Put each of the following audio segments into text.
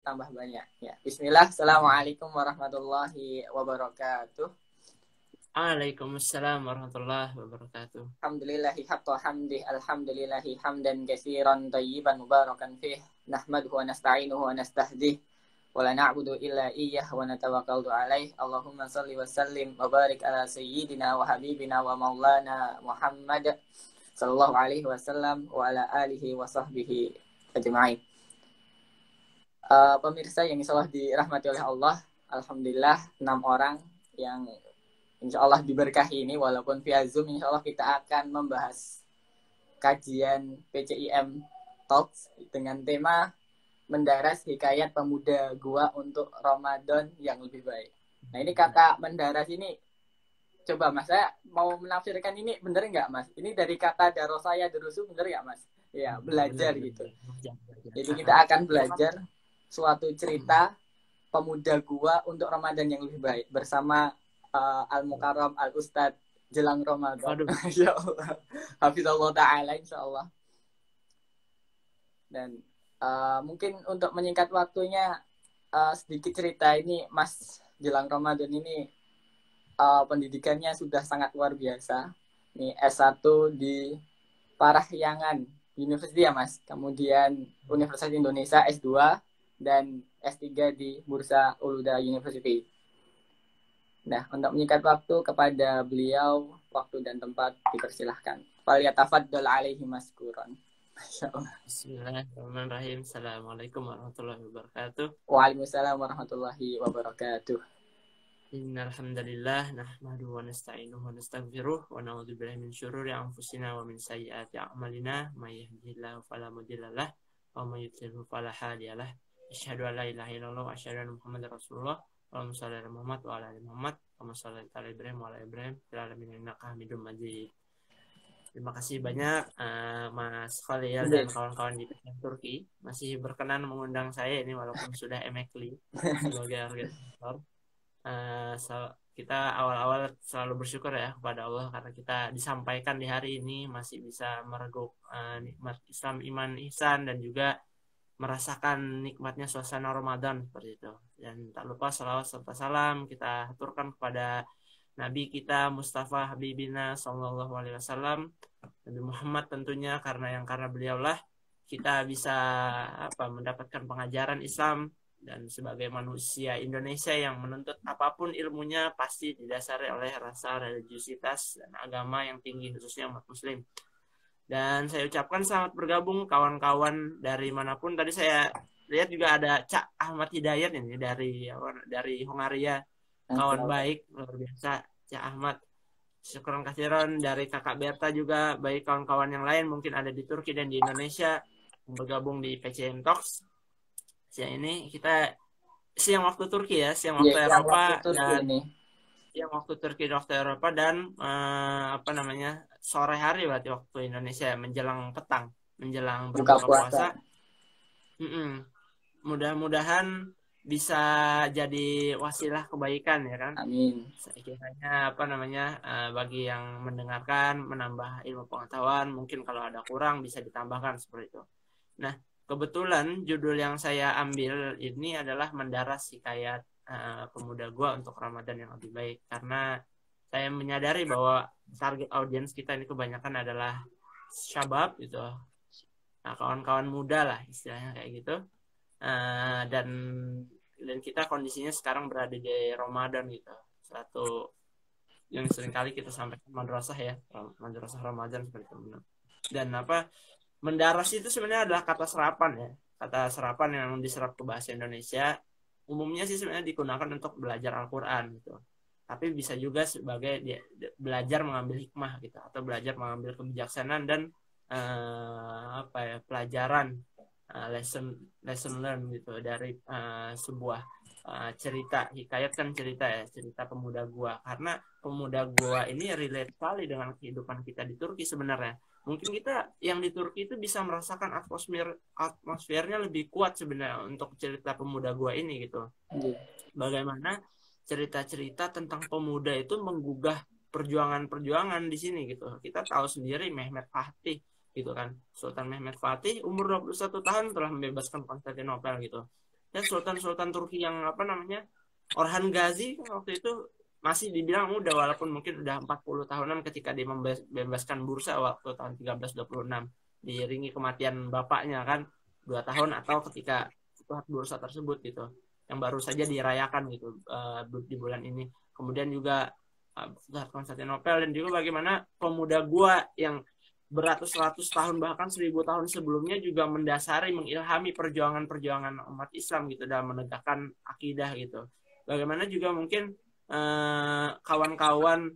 tambah banyak. Ya, Bismillah. Assalamualaikum warahmatullahi wabarakatuh. Waalaikumsalam warahmatullahi wabarakatuh. Alhamdulillahi haqqa hamdih. Alhamdulillahi hamdan katsiran thayyiban mubarakan fih. Nahmaduhu wa nasta'inuhu wa nastahdih. Wa la na'budu illa iyyah wa natawakkaltu alaih. Allahumma salli wa sallim wa barik ala sayyidina wa habibina wa maulana Muhammad sallallahu alaihi wasallam wa ala alihi wa sahbihi ajma'in. Pemirsa yang insya Allah dirahmati oleh Allah, alhamdulillah 6 orang yang insya Allah diberkahi ini, walaupun via Zoom, insya Allah kita akan membahas kajian PCIM Talks dengan tema mendaras hikayat pemuda gua untuk Ramadan yang lebih baik. Nah, ini kata mendaras ini, coba Mas, saya mau menafsirkan ini bener nggak Mas? Ini dari kata darosaya derusu, bener nggak Mas? Ya, belajar bener, gitu. Jadi kita akan belajar suatu cerita pemuda gua untuk Ramadan yang lebih baik bersama Al-Mukarram Al-Ustadz jelang Ramadan. Insyaallah. Hafizallah ta'ala insyaallah. Dan mungkin untuk menyingkat waktunya, sedikit cerita ini Mas, jelang Ramadan ini pendidikannya sudah sangat luar biasa. Ini S1 di Parahyangan University ya Mas. Kemudian Universitas Indonesia S2 dan S3 di Bursa Uluda University. Nah, untuk menyingkat waktu kepada beliau, waktu dan tempat dipersilahkan. Falyatafaddal alaihi maskuran. Masyaallah. Bismillahirrahmanirrahim. Assalamualaikum warahmatullahi wabarakatuh. Waalaikumsalam warahmatullahi wabarakatuh. Innal hamdalillah nahmaduhu wa nasta'inuhu wa nastaghfiruh wa na'udzubillahi min syururi anfusina wa min sayyiati a'malina may yahdihillahu fala mudilla lahu wa may yudlil fala hadiyalah. Asyhadu an la ilaha illallah wa asyhadu anna Muhammadar Rasulullah. Allahumma shalli ala Muhammad wa ala ali Muhammad kama shallaita ala Ibrahim wa ala Ibrahim fil alamin innaka Hamidum Majid. Terima kasih banyak Mas Khalil dan kawan-kawan di Turki masih berkenan mengundang saya ini walaupun sudah emekli sebagai organisator. Kita awal-awal selalu bersyukur ya kepada Allah karena kita disampaikan di hari ini masih bisa mereguk nikmat Islam, iman, ihsan dan juga merasakan nikmatnya suasana Ramadan seperti itu. Dan tak lupa salawat serta salam kita aturkan kepada Nabi kita Mustafa Habibina Sallallahu Alaihi Wasallam, Nabi Muhammad tentunya karena beliaulah kita bisa mendapatkan pengajaran Islam, dan sebagai manusia Indonesia yang menuntut apapun ilmunya pasti didasari oleh rasa religiusitas dan agama yang tinggi khususnya umat Muslim. Dan saya ucapkan selamat bergabung kawan-kawan dari manapun. Tadi saya lihat juga ada Cak Ahmad Hidayat ini dari Hongaria, kawan baik luar biasa Cak Ahmad. Syukron katsiran dari Kakak Berta juga, baik kawan-kawan yang lain mungkin ada di Turki dan di Indonesia bergabung di PCIM Talks. Siang ini kita siang waktu Turki ya, siang waktu Eropa dan siang waktu Turki waktu Eropa dan sore hari berarti waktu Indonesia menjelang petang, menjelang berbuka puasa. Mudah-mudahan bisa jadi wasilah kebaikan ya kan. Amin. Sekiranya bagi yang mendengarkan menambah ilmu pengetahuan, mungkin kalau ada kurang bisa ditambahkan seperti itu. Nah, kebetulan judul yang saya ambil ini adalah mendaras hikayat pemuda gua untuk Ramadan yang lebih baik, karena saya menyadari bahwa target audiens kita ini kebanyakan adalah syabab gitu. Nah, kawan-kawan muda lah istilahnya kayak gitu. Dan kita kondisinya sekarang berada di Ramadan gitu. Satu yang seringkali kita sampaikan madrasah ya, madrasah Ramadan seperti itu. Dan mendaras itu sebenarnya adalah kata serapan ya. Kata serapan yang diserap ke bahasa Indonesia umumnya sih sebenarnya digunakan untuk belajar Al-Quran gitu. Tapi bisa juga sebagai belajar mengambil hikmah gitu, atau belajar mengambil kebijaksanaan dan pelajaran lesson learn gitu dari sebuah cerita. Hikayat kan cerita ya, cerita pemuda gua, karena pemuda gua ini relate sekali dengan kehidupan kita di Turki sebenarnya. Mungkin kita yang di Turki itu bisa merasakan atmosfernya lebih kuat sebenarnya untuk cerita pemuda gua ini gitu. Bagaimana cerita-cerita tentang pemuda itu menggugah perjuangan-perjuangan di sini gitu. Kita tahu sendiri Mehmet Fatih gitu kan. Sultan Mehmet Fatih umur 21 tahun telah membebaskan Konstantinopel gitu. ya Sultan Turki yang apa namanya Orhan Gazi kan waktu itu masih dibilang muda walaupun mungkin udah 40 tahunan ketika dia membebaskan bursa waktu tahun 1326 diiringi kematian bapaknya kan 2 tahun atau ketika Futuhat bursa tersebut gitu yang baru saja dirayakan gitu di bulan ini. Kemudian juga Futuhat Konstantinopel dan juga bagaimana pemuda gua yang beratus-ratus tahun bahkan 1000 tahun sebelumnya juga mendasari mengilhami perjuangan-perjuangan umat Islam gitu dalam menegakkan akidah gitu. Bagaimana juga mungkin kawan-kawan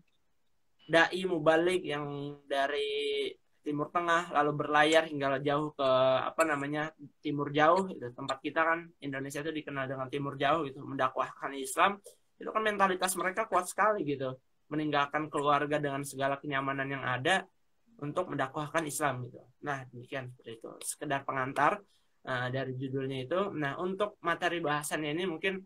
dai mubalik yang dari Timur Tengah lalu berlayar hingga jauh ke apa namanya Timur Jauh gitu. Tempat kita kan Indonesia itu dikenal dengan Timur Jauh gitu, mendakwahkan Islam. Itu kan mentalitas mereka kuat sekali gitu. Meninggalkan keluarga dengan segala kenyamanan yang ada untuk mendakwahkan Islam gitu. Nah, demikian seperti itu. Sekedar pengantar dari judulnya itu. Nah, untuk materi bahasannya ini mungkin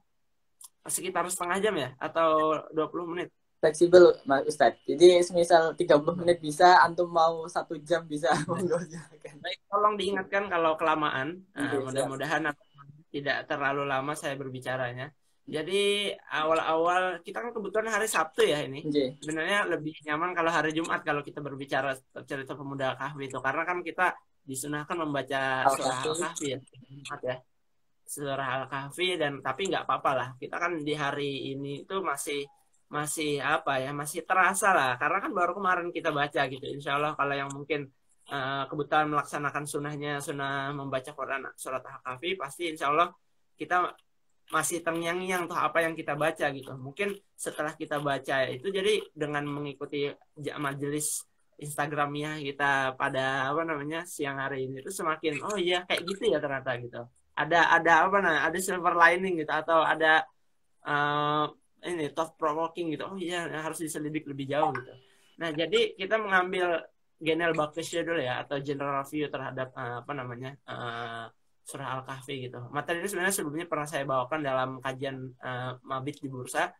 sekitar setengah jam ya atau 20 menit. Fleksibel Mas Ustadz. Jadi semisal 30 menit bisa, antum mau 1 jam bisa. Baik, tolong diingatkan kalau kelamaan. Mudah-mudahan tidak terlalu lama saya berbicaranya. Jadi awal-awal kita kan kebetulan hari Sabtu ya ini. Sebenarnya lebih nyaman kalau hari Jumat kalau kita berbicara cerita pemuda kahfi itu karena kan kita disunahkan membaca surah Al-Kahfi ya. Jumat ya. Surah Al-Kahfi dan tapi nggak apa-apa lah. Kita kan di hari ini itu masih apa ya masih terasa lah karena kan baru kemarin kita baca gitu. Insya Allah kalau yang mungkin kebetulan melaksanakan sunnah membaca Quran surat Al-Kahfi pasti insya Allah kita masih terngiang-ngiang tuh apa yang kita baca gitu. Mungkin setelah kita baca itu jadi dengan mengikuti majelis Instagramnya kita pada apa namanya siang hari ini itu semakin oh iya kayak gitu ya ternyata gitu. Ada apa namanya ada silver lining gitu atau ada ini thought provoking gitu. Oh iya harus diselidik lebih jauh gitu. Nah, jadi kita mengambil Genel Baktisya dulu ya atau general review terhadap apa namanya? Surah Al-Kahfi gitu. Materi ini sebenarnya sebelumnya pernah saya bawakan dalam kajian Mabit di Bursa,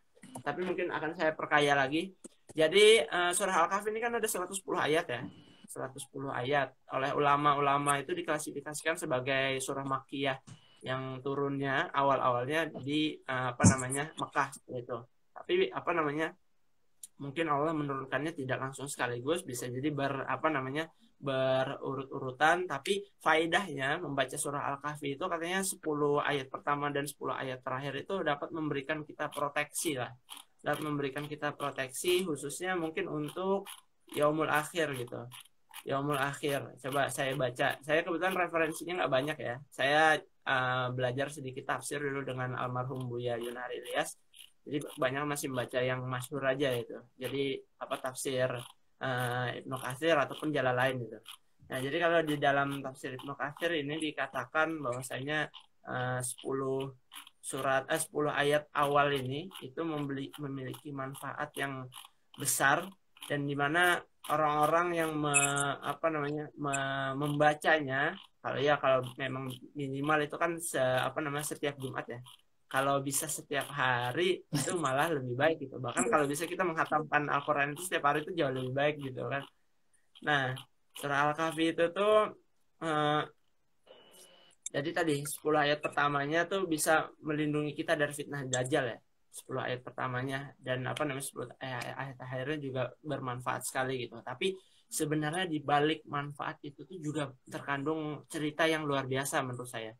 tapi mungkin akan saya perkaya lagi. Jadi surah Al-Kahfi ini kan ada 110 ayat ya. 110 ayat. Oleh ulama-ulama itu diklasifikasikan sebagai surah Makkiyah yang turunnya awal-awalnya di apa namanya Mekah itu. Tapi apa namanya mungkin Allah menurunkannya tidak langsung sekaligus bisa jadi berurut-urutan tapi faedahnya membaca surah Al-Kahfi itu katanya 10 ayat pertama dan 10 ayat terakhir itu dapat memberikan kita proteksi lah. Dapat memberikan kita proteksi khususnya mungkin untuk yaumul akhir gitu. Yaumul akhir. Coba saya baca. Saya kebetulan referensinya nggak banyak ya. Saya belajar sedikit tafsir dulu dengan almarhum Buya Yunari Ilyas. Jadi banyak masih membaca yang masyhur aja itu. Jadi apa tafsir Ibnu Katsir ataupun jalan lain gitu. Nah, jadi kalau di dalam tafsir Ibnu Katsir ini dikatakan bahwasanya 10 ayat awal ini itu memiliki manfaat yang besar dan di mana orang-orang yang membacanya kalau memang minimal itu kan setiap Jumat ya. Kalau bisa setiap hari itu malah lebih baik gitu. Bahkan kalau bisa kita menghatamkan Al-Quran itu setiap hari itu jauh lebih baik gitu kan. Nah, surah Al-Kahfi itu tuh jadi tadi 10 ayat pertamanya tuh bisa melindungi kita dari fitnah Dajjal ya. 10 ayat pertamanya dan 10 ayat akhirnya juga bermanfaat sekali gitu. Tapi sebenarnya di balik manfaat itu tuh juga terkandung cerita yang luar biasa menurut saya.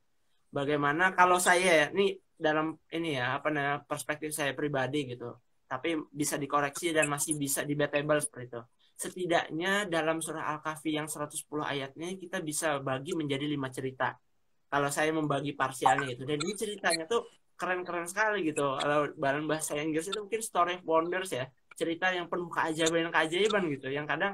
Bagaimana kalau saya ini dalam ini ya perspektif saya pribadi gitu. Tapi bisa dikoreksi dan masih bisa debatable seperti itu. Setidaknya dalam surah Al-Kahfi yang 110 ayatnya kita bisa bagi menjadi 5 cerita. Kalau saya membagi parsialnya itu dan ini ceritanya tuh keren-keren sekali gitu. Kalau dalam bahasa Inggris itu mungkin story of wonders ya. Cerita yang penuh keajaiban gitu. Yang kadang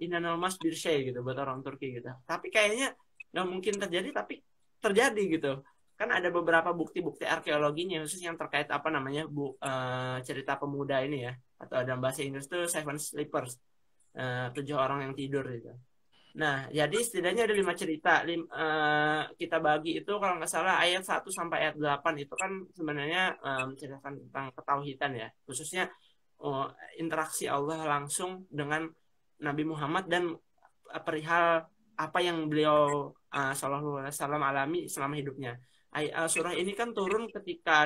inanal mas birshay gitu buat orang Turki gitu. Tapi kayaknya nggak mungkin terjadi tapi terjadi gitu. Kan ada beberapa bukti-bukti arkeologinya khusus yang terkait cerita pemuda ini ya atau dalam bahasa Inggris itu Seven Sleepers 7 orang yang tidur gitu. Nah jadi setidaknya ada 5 cerita kita bagi itu kalau nggak salah ayat 1 sampai ayat 8 itu kan sebenarnya menceritakan tentang ketauhidan ya khususnya interaksi Allah langsung dengan Nabi Muhammad dan perihal apa yang beliau Sallallahu Alaihi Wasallam alami selama hidupnya. Surah ini kan turun ketika